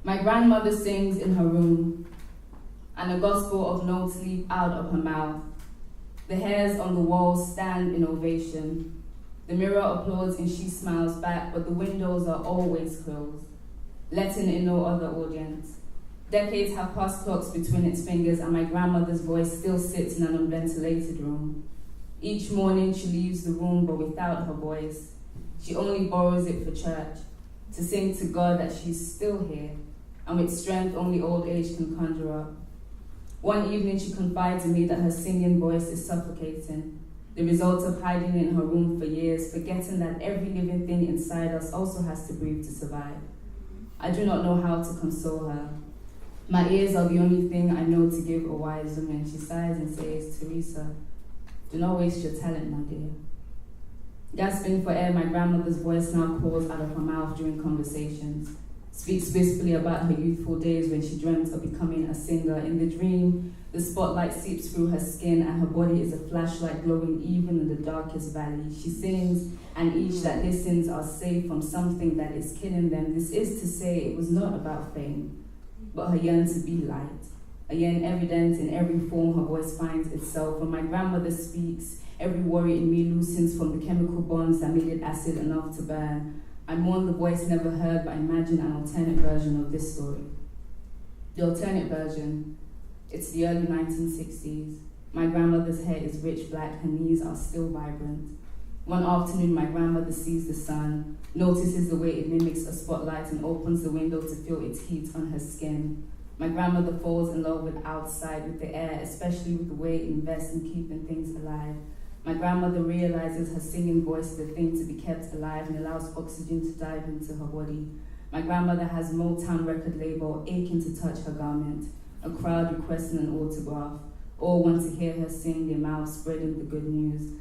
My grandmother sings in her room, and a gospel of notes leap out of her mouth. The hairs on the walls stand in ovation. The mirror applauds and she smiles back, but the windows are always closed, letting in no other audience. Decades have passed clocks between its fingers, and my grandmother's voice still sits in an unventilated room. Each morning she leaves the room, but without her voice. She only borrows it for church, to sing to God that she's still here, and with strength only old age can conjure up. One evening she confides in me that her singing voice is suffocating, the result of hiding in her room for years, forgetting that every living thing inside us also has to breathe to survive. I do not know how to console her. My ears are the only thing I know to give a wise woman. She sighs and says, Theresa, do not waste your talent, my dear. Gasping for air, my grandmother's voice now calls out of her mouth during conversations, speaks wistfully about her youthful days when she dreamt of becoming a singer. In the dream, the spotlight seeps through her skin and her body is a flashlight glowing even in the darkest valley. She sings, and each that listens are saved from something that is killing them. This is to say, it was not about fame, but her yearn to be light, a yearn evident in every form her voice finds itself. When my grandmother speaks, every worry in me loosens from the chemical bonds that made it acid enough to burn. I mourn the voice never heard, but imagine an alternate version of this story. The alternate version, it's the early 1960s. My grandmother's hair is rich black, her knees are still vibrant. One afternoon, my grandmother sees the sun, notices the way it mimics a spotlight and opens the window to feel its heat on her skin. My grandmother falls in love with outside, with the air, especially with the way it invests in keeping things alive. My grandmother realizes her singing voice is a thing to be kept alive and allows oxygen to dive into her body. My grandmother has Motown record label aching to touch her garment, a crowd requesting an autograph. All want to hear her sing, their mouths spreading the good news.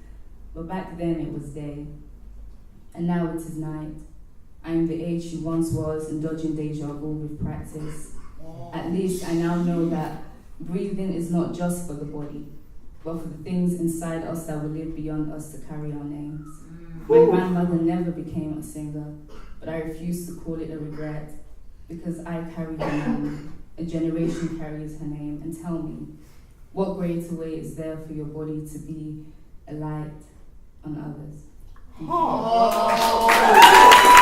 But back then it was day, and now it is night. I am the age she once was, and dodging deja vu with practice. At least I now know that breathing is not just for the body, but for the things inside us that will live beyond us to carry our names. My grandmother never became a singer, but I refuse to call it a regret, because I carry her name, a generation carries her name. And tell me, what greater way is there for your body to be a light on others? Thank you.